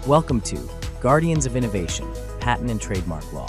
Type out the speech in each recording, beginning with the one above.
Welcome to Guardians of Innovation, Patent and Trademark Law.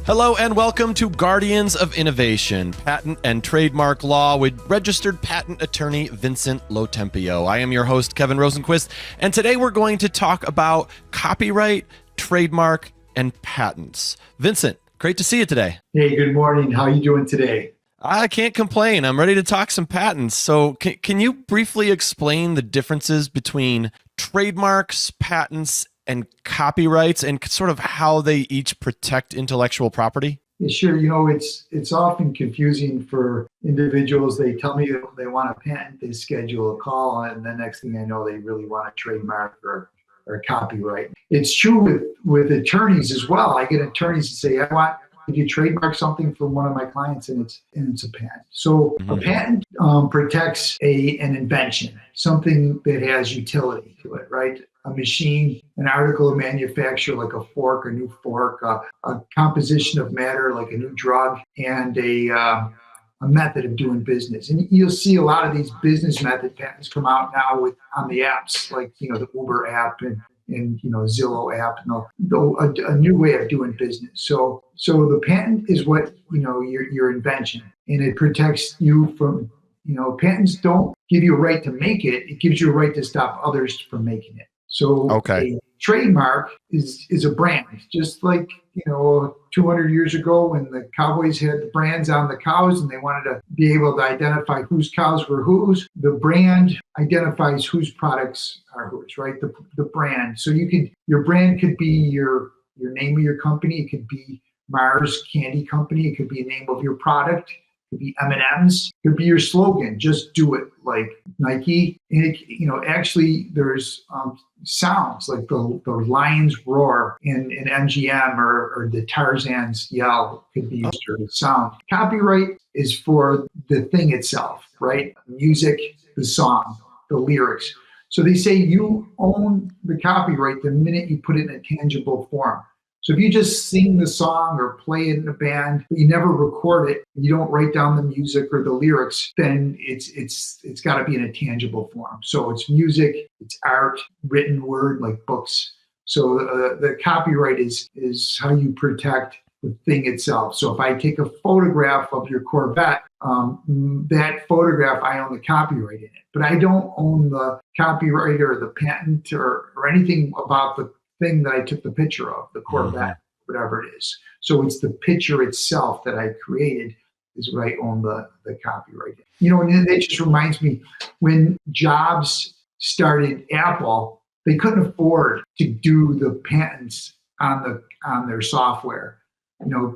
Hello and welcome to Guardians of Innovation, Patent and Trademark Law with registered patent attorney Vincent Lotempio. I am your host, Kevin Rosenquist, and today we're going to talk about copyright, trademark, and patents. Vincent, great to see you today. Hey, good morning. How are you doing today? I can't complain. I'm ready to talk some patents. So can you briefly explain the differences between trademarks, patents, and copyrights and sort of how they each protect intellectual property? Yeah, sure. It's often confusing for individuals. They tell me they want a patent, they schedule a call, and the next thing I know, they really want a trademark or copyright. It's true with attorneys as well. I get attorneys that say, if you trademark something from one of my clients and it's a patent. So a patent protects an invention, something that has utility to it, right? A machine, an article of manufacture like a fork, a new fork, a composition of matter like a new drug, and a method of doing business. And you'll see a lot of these business method patents come out now on the apps, like the Uber app and Zillow app, and a new way of doing business. So the patent is what your invention, and it protects you from patents don't give you a right to make it; it gives you a right to stop others from making it. So a trademark is a brand, just like 200 years ago when the cowboys had the brands on the cows and they wanted to be able to identify whose cows were whose. The brand identifies whose products are whose, right? The brand. So your brand could be your name of your company. It could be Mars Candy Company. It could be a name of your product. It could be M&M's. It could be your slogan. Just do it, like Nike. And actually, there's sounds like the lion's roar in MGM or the Tarzan's yell could be used for the sound. Copyright is for the thing itself, right? Music, the song, the lyrics. So they say you own the copyright the minute you put it in a tangible form. So if you just sing the song or play it in a band, but you never record it, you don't write down the music or the lyrics, then it's got to be in a tangible form. So it's music, it's art, written word like books. So the copyright is how you protect the thing itself. So if I take a photograph of your Corvette, that photograph, I own the copyright in it, but I don't own the copyright or the patent or anything about the thing that I took the picture of, the Corvette, whatever it is. So it's the picture itself that I created is what I own the copyright. And it just reminds me, when Jobs started Apple, they couldn't afford to do the patents on their software.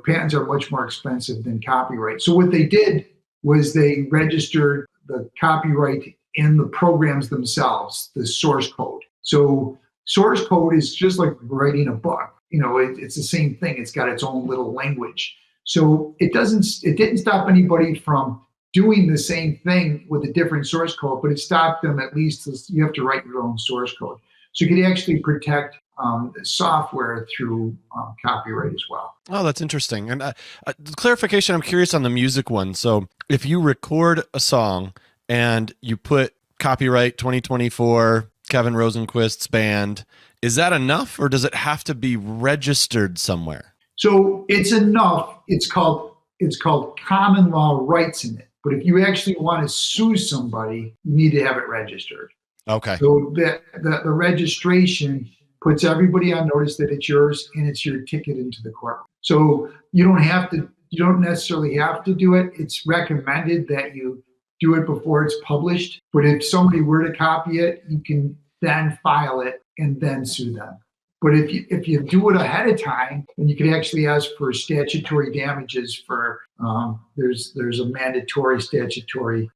Patents are much more expensive than copyright. So what they did was they registered the copyright in the programs themselves, the source code. So source code is just like writing a book. It's the same thing. It's got its own little language. So it didn't stop anybody from doing the same thing with a different source code, but it stopped them at least as you have to write your own source code. So you could actually protect the software through copyright as well. Oh, that's interesting. And clarification, I'm curious on the music one. So if you record a song and you put copyright 2024, Kevin Rosenquist's band, is that enough, or does it have to be registered somewhere? So it's enough. It's called common law rights in it. But if you actually want to sue somebody, you need to have it registered. Okay. So the registration puts everybody on notice that it's yours and it's your ticket into the courtroom. So you don't necessarily have to do it. It's recommended that you do it before it's published. But if somebody were to copy it, you can then file it and then sue them. But if you do it ahead of time, then you can actually ask for statutory damages for there's a mandatory statutory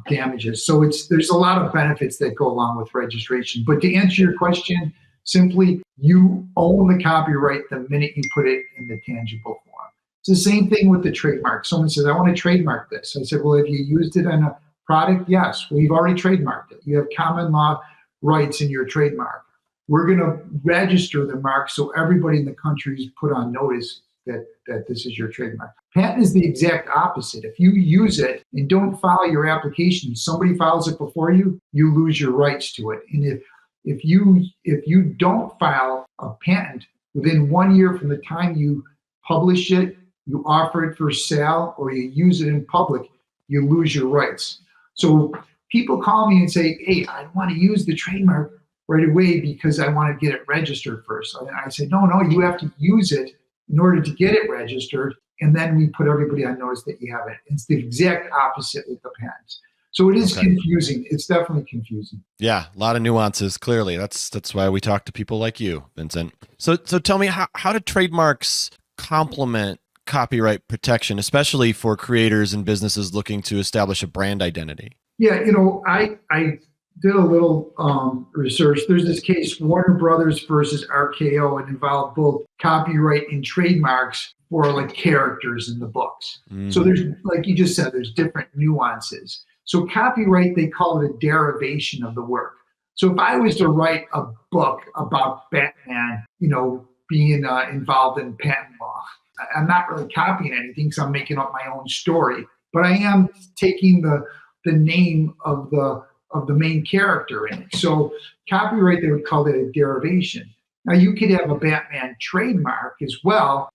damages. So there's a lot of benefits that go along with registration. But to answer your question simply, you own the copyright the minute you put it in the tangible form. It's the same thing with the trademark. Someone says, I want to trademark this. I said, well, have you used it on a product? Yes. Well, you've already trademarked it. You have common law rights in your trademark. We're going to register the mark so everybody in the country is put on notice that this is your trademark. Patent is the exact opposite. If you use it and don't file your application, somebody files it before you, you lose your rights to it. And if you don't file a patent within 1 year from the time you publish it, you offer it for sale, or you use it in public, you lose your rights. So people call me and say, hey, I want to use the trademark right away because I want to get it registered first. And I say, no, you have to use it in order to get it registered. And then we put everybody on notice that you have it. It's the exact opposite with the patents. So it is confusing. It's definitely confusing. Yeah, a lot of nuances, clearly. That's why we talk to people like you, Vincent. So tell me, how do trademarks complement copyright protection, especially for creators and businesses looking to establish a brand identity? Yeah, I did a little research. There's this case, Warner Brothers versus RKO. It involved both copyright and trademarks for like characters in the books. So there's, like you just said, there's different nuances. So copyright, they call it a derivation of the work. So if I was to write a book about Batman, being involved in patent law, I'm not really copying anything because I'm making up my own story, but I am taking the name of the main character in it. So copyright, they would call it a derivation. Now you could have a Batman trademark as well,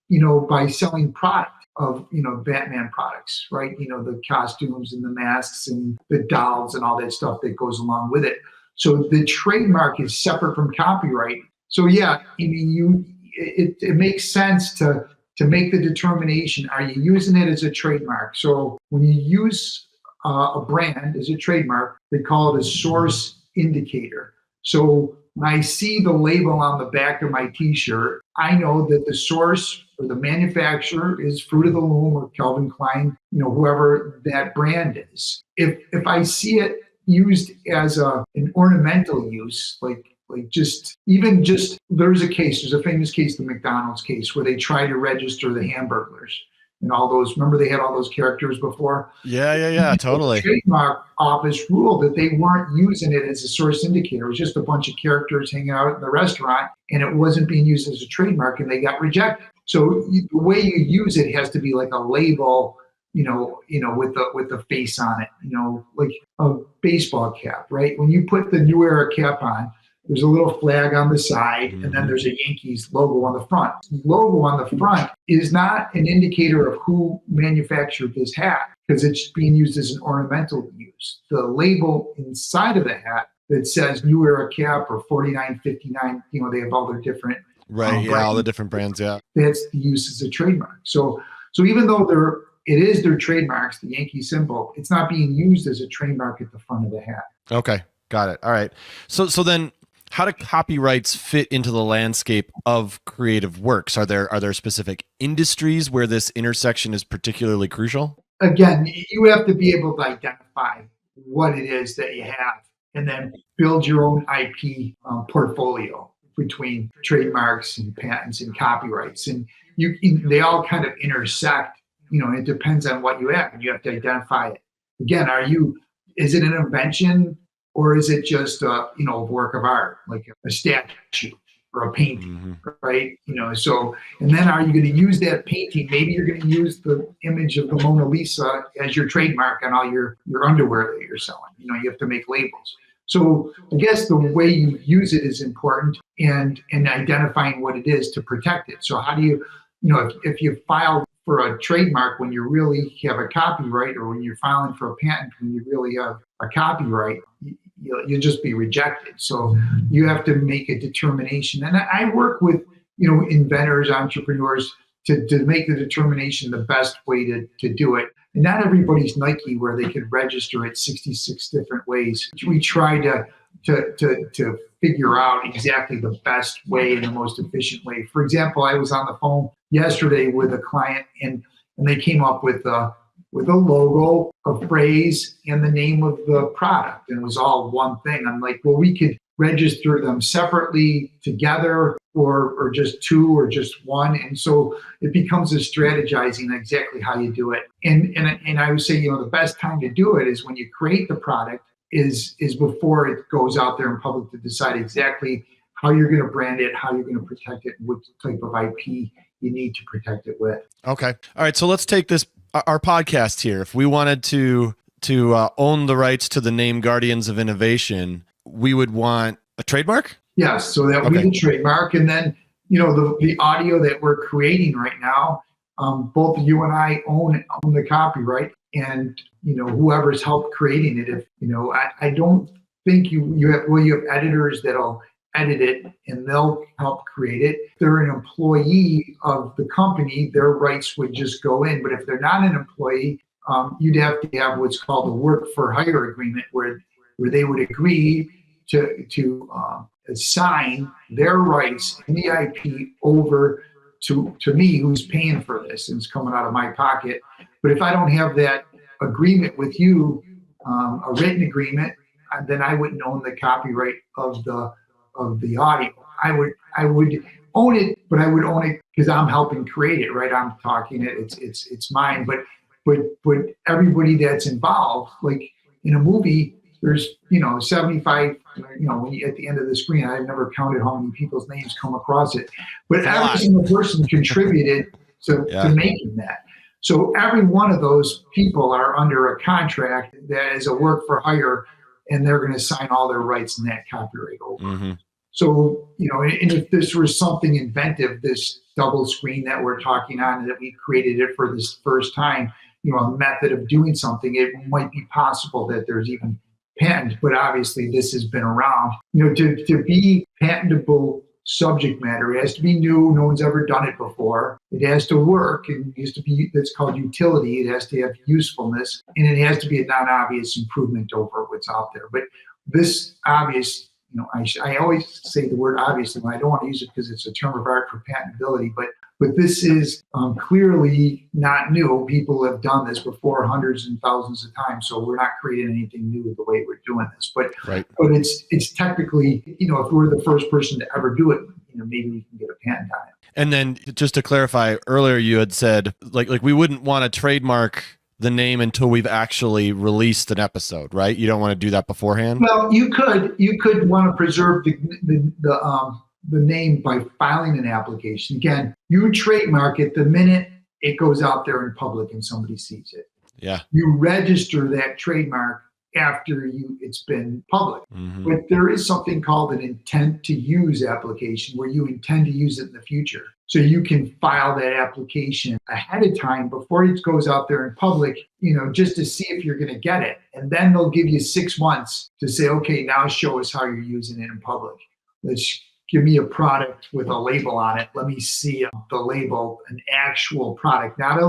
by selling product of, Batman products, right? The costumes and the masks and the dolls and all that stuff that goes along with it. So the trademark is separate from copyright. So yeah, it makes sense to make the determination, are you using it as a trademark? So when you use a brand as a trademark, they call it a source indicator. So when I see the label on the back of my t-shirt, I know that the source or the manufacturer is Fruit of the Loom or Calvin Klein, whoever that brand is. If I see it used as an ornamental use, there's a famous case, the McDonald's case, where they try to register the Hamburglers and all those. Remember, they had all those characters before? Yeah, totally. The trademark office ruled that they weren't using it as a source indicator. It was just a bunch of characters hanging out in the restaurant, and it wasn't being used as a trademark, and they got rejected. So the way you use it has to be like a label, with the face on it, like a baseball cap, right? When you put the New Era cap on, there's a little flag on the side, and then there's a Yankees logo on the front. The logo on the front is not an indicator of who manufactured this hat because it's being used as an ornamental use. The label inside of the hat that says New Era cap or 4959, they have all their different all the different brands, yeah. That's the use as a trademark. So even though it is their trademarks, the Yankee symbol, it's not being used as a trademark at the front of the hat. Okay, got it. All right. So then, how do copyrights fit into the landscape of creative works? Are there specific industries where this intersection is particularly crucial? Again, you have to be able to identify what it is that you have and then build your own IP portfolio between trademarks and patents and copyrights. And they all kind of intersect. It depends on what you have, and you have to identify it. Again, is it an invention? Or is it just a work of art, like a statue or a painting, right? So, and then are you going to use that painting? Maybe you're going to use the image of the Mona Lisa as your trademark on all your underwear that you're selling. You have to make labels. So I guess the way you use it is important, and identifying what it is to protect it. So how do you, if you file for a trademark when you really have a copyright, or when you're filing for a patent when you really have a copyright, you'll just be rejected. So you have to make a determination. And I work with, inventors, entrepreneurs to make the determination the best way to do it. And not everybody's Nike where they could register it 66 different ways. We try to figure out exactly the best way and the most efficient way. For example, I was on the phone yesterday with a client, and they came up with a logo, a phrase, and the name of the product. And it was all one thing. I'm like, well, we could register them separately, together, or just two, or just one. And so it becomes a strategizing exactly how you do it. And I would say, the best time to do it is when you create the product, is before it goes out there in public, to decide exactly how you're going to brand it, how you're going to protect it, what type of IP you need to protect it with. Okay. All right. So let's take our podcast here. If we wanted to own the rights to the name Guardians of Innovation, we would want A trademark? Yes, so that would be the trademark. And then, the audio that we're creating right now, both you and I own the copyright, and whoever's helped creating it. If I don't think you have editors that'll edit it and they'll help create it. If they're an employee of the company, their rights would just go in. But if they're not an employee, you'd have to have what's called a work for hire agreement, where they would agree to assign their rights in the IP over to me, who's paying for this, and it's coming out of my pocket. But if I don't have that agreement with you, a written agreement, then I wouldn't own the copyright of the audio. I would own it, but I would own it because I'm helping create it, right? I'm talking it. It's mine. But everybody that's involved, like in a movie, there's 75. When you, at the end of the screen, I've never counted how many people's names come across it, but every single person contributed to making that. So every one of those people are under a contract that is a work for hire, and they're going to sign all their rights in that copyright over. Mm-hmm. So, and if this was something inventive, this double screen that we're talking on, and that we created it for this first time, a method of doing something, it might be possible that there's even patent, but obviously this has been around. To be patentable subject matter, it has to be new. No one's ever done it before. It has to work. It has to be, that's called utility. It has to have usefulness, and it has to be a non-obvious improvement over what's out there. But this obvious, I always say the word obvious, and I don't want to use it because it's a term of art for patentability, but this is clearly not new. People have done this before hundreds and thousands of times, so we're not creating anything new the way we're doing this. But it's technically, if we're the first person to ever do it, maybe we can get a patent on it. And then just to clarify, earlier you had said like we wouldn't want to trademark the name until we've actually released an episode, right? You don't want to do that beforehand? Well, you could want to preserve the name by filing an application. Again, you trademark it the minute it goes out there in public and somebody sees it. Yeah. You register that trademark after it's been public. Mm-hmm. But there is something called an intent to use application, where you intend to use it in the future. So you can file that application ahead of time before it goes out there in public, just to see if you're going to get it. And then they'll give you 6 months to say, okay, now show us how you're using it in public. Let's give me a product with a label on it. Let me see the label, an actual product, not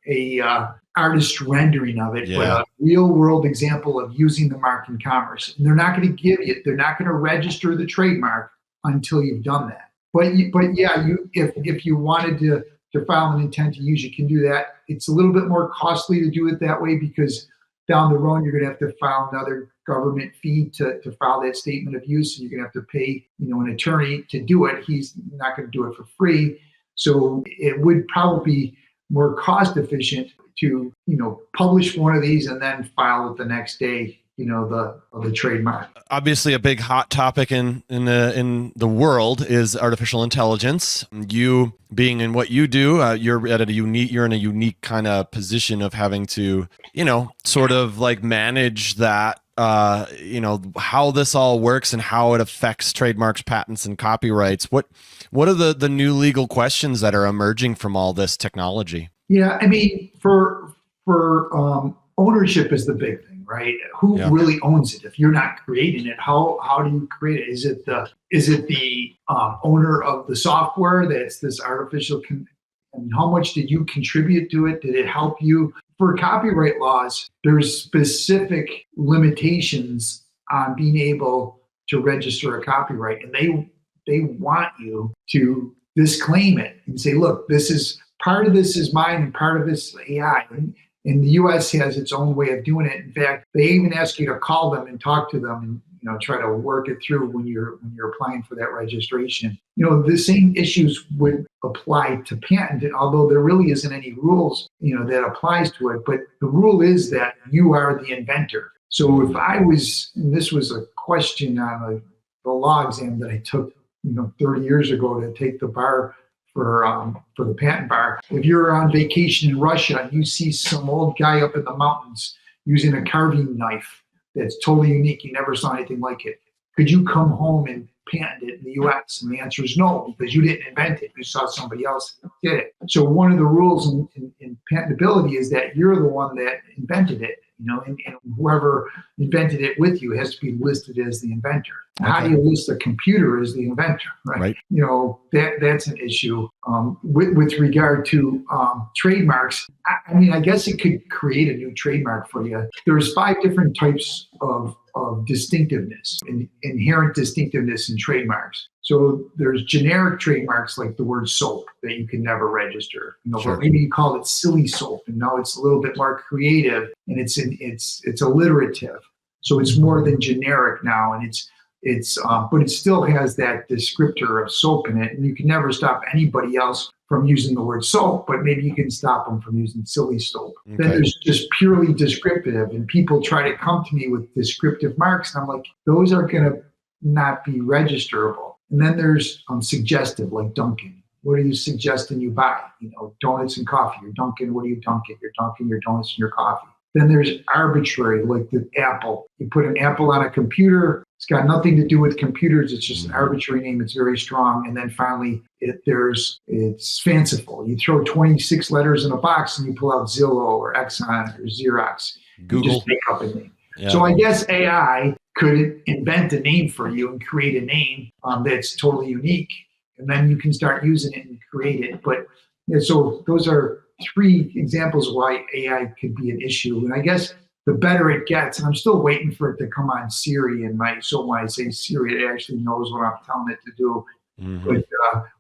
a artist rendering of it, but a real world example of using the mark in commerce. And they're not going to they're not going to register the trademark until you've done that. But if you wanted to file an intent to use, you can do that. It's a little bit more costly to do it that way, because down the road you're going to have to file another government fee to file that statement of use, and you're going to have to pay an attorney to do it. He's not going to do it for free. So it would probably be more cost efficient to publish one of these and then file it the next day, the trademark. Obviously, a big hot topic in the world is artificial intelligence. You being in what you do, you're in a unique kind of position of having to, sort of like manage that. How this all works and how it affects trademarks, patents, and copyrights. What are the new legal questions that are emerging from all this technology? Yeah, I mean, for ownership is the big thing, right? Who really owns it? If you're not creating it, how do you create it? Is it the owner of the software that's this artificial? And how much did you contribute to it? Did it help you? For copyright laws, there's specific limitations on being able to register a copyright, and they want you to disclaim it and say, look, part of this is mine and part of this is AI. And the U.S. has its own way of doing it. In fact, they even ask you to call them and talk to them and try to work it through when you're applying for that registration. The same issues would apply to patent, although there really isn't any rules that applies to it. But the rule is that you are the inventor. So if I was, and this was a question on the law exam that I took 30 years ago to take the bar for the patent bar. If you're on vacation in Russia and you see some old guy up in the mountains using a carving knife that's totally unique, you never saw anything like it, could you come home and patent it in the US? And the answer is no, because you didn't invent it. You saw somebody else did it. So one of the rules in patentability is that you're the one that invented it, and whoever invented it with you has to be listed as the inventor. Okay. How do you list a computer as the inventor? Right. That's an issue. With regard to trademarks, I guess it could create a new trademark for you. There's 5 different types of distinctiveness, inherent distinctiveness in trademarks. So there's generic trademarks like the word soap that you can never register. Sure. But maybe you call it silly soap, and now it's a little bit more creative, and it's alliterative. So it's more than generic now, and but it still has that descriptor of soap in it, and you can never stop anybody else from using the word soap, but maybe you can stop them from using silly soap. Okay. Then there's just purely descriptive, and people try to come to me with descriptive marks, and I'm like, those are going to not be registerable. And then there's suggestive, like Dunkin'. What are you suggesting you buy? Donuts and coffee. You're Dunkin', what are you dunking? You're dunking your donuts and your coffee. Then there's arbitrary, like the Apple. You put an Apple on a computer. It's got nothing to do with computers. It's just an arbitrary name. It's very strong. And then finally, it's fanciful. You throw 26 letters in a box and you pull out Zillow or Exxon or Xerox. Google. You just make up a name. Yeah. So I guess AI could invent a name for you and create a name that's totally unique. And then you can start using it and create it. But so those are 3 examples of why AI could be an issue. And I guess the better it gets, and I'm still waiting for it to come on Siri, and so when I say Siri, it actually knows what I'm telling it to do. Mm-hmm.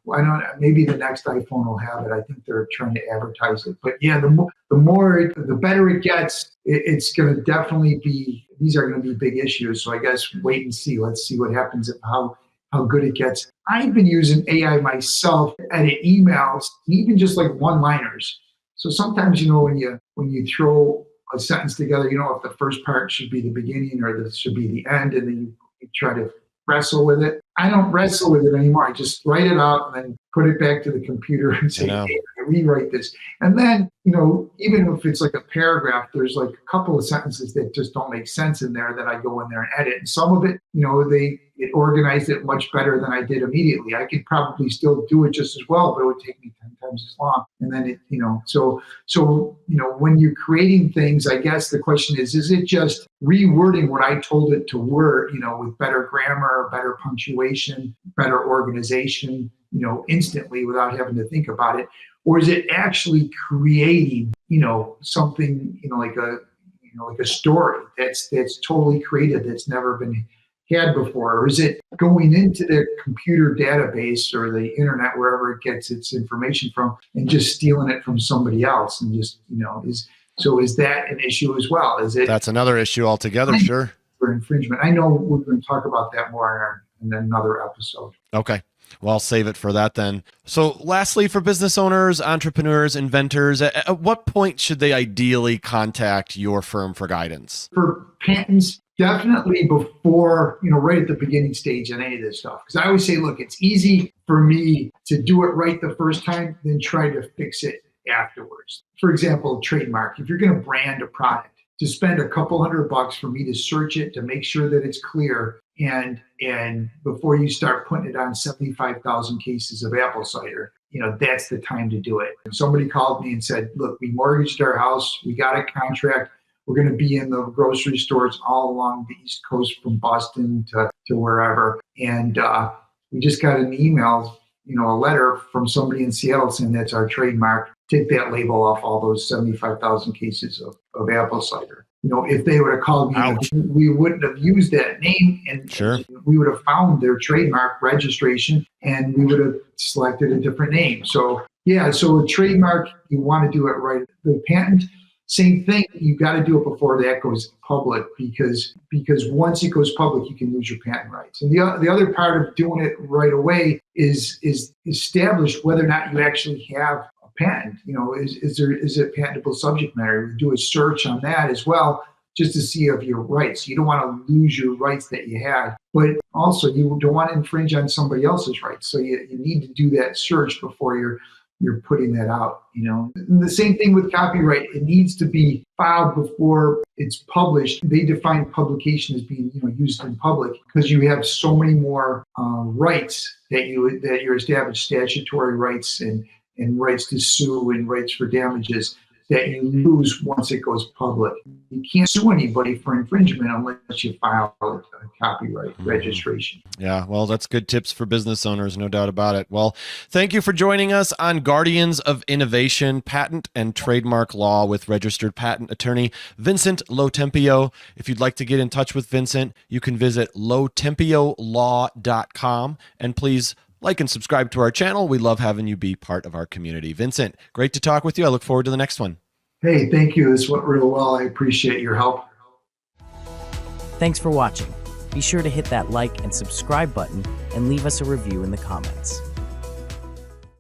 But maybe the next iPhone will have it. I think they're trying to advertise it. But yeah, the better it gets, it's going to definitely be, these are going to be big issues. So I guess wait and see. Let's see what happens and how good it gets. I've been using AI myself to edit emails, even just like one-liners. So sometimes, when you throw a sentence together, if the first part should be the beginning or this should be the end, and then you try to wrestle with it. I don't wrestle with it anymore. I just write it out and then put it back to the computer and say, hey, rewrite this. And then, even if it's like a paragraph, there's like a couple of sentences that just don't make sense in there that I go in there and edit. And some of it, it organized it much better than I did immediately. I could probably still do it just as well, but it would take me 10 times as long. And then when you're creating things, I guess the question is it just rewording what I told it to word, with better grammar, better punctuation, better organization, instantly without having to think about it? Or is it actually creating, something, like a story that's totally creative, that's never been had before? Or is it going into the computer database or the internet, wherever it gets its information from, and just stealing it from somebody else? And just, is that an issue as well? That's another issue altogether, sure. For infringement. I know we're going to talk about that more in another episode. Okay. Well, I'll save it for that then. So lastly, for business owners, entrepreneurs, inventors, at what point should they ideally contact your firm for guidance? For patents, definitely before, right at the beginning stage on any of this stuff. Because I always say, look, it's easy for me to do it right the first time, then try to fix it afterwards. For example, trademark. If you're going to brand a product, to spend a couple $100 for me to search it, to make sure that it's clear, and before you start putting it on 75,000 cases of apple cider, that's the time to do it. Somebody called me and said, look, we mortgaged our house, we got a contract, we're going to be in the grocery stores all along the East Coast from Boston to wherever, and we just got an email, a letter from somebody in Seattle saying that's our trademark. Take that label off all those 75,000 cases of apple cider. If they would have called me, we wouldn't have used that name, and sure, we would have found their trademark registration, and we would have selected a different name. So a trademark, you want to do it right. The patent, same thing. You got to do it before that goes public, because once it goes public, you can lose your patent rights. And the other part of doing it right away is establish whether or not you actually have patent. Is it patentable subject matter? We do a search on that as well, just to see of your rights. You don't want to lose your rights that you had, but also you don't want to infringe on somebody else's rights. So you need to do that search before you're you're putting that out, And the same thing with copyright. It needs to be filed before it's published. They define publication as being, used in public, because you have so many more rights that you're established, statutory rights and rights to sue and rights for damages, that you lose once it goes public. You can't sue anybody for infringement unless you file a copyright registration. Yeah, well, that's good tips for business owners, no doubt about it. Well, thank you for joining us on Guardians of Innovation, Patent and Trademark Law with registered patent attorney Vincent Lotempio. If you'd like to get in touch with Vincent, you can visit lotempiolaw.com, and please like and subscribe to our channel. We love having you be part of our community. Vincent, great to talk with you. I look forward to the next one. Hey, thank you. This went real well. I appreciate your help. Thanks for watching. Be sure to hit that like and subscribe button and leave us a review in the comments.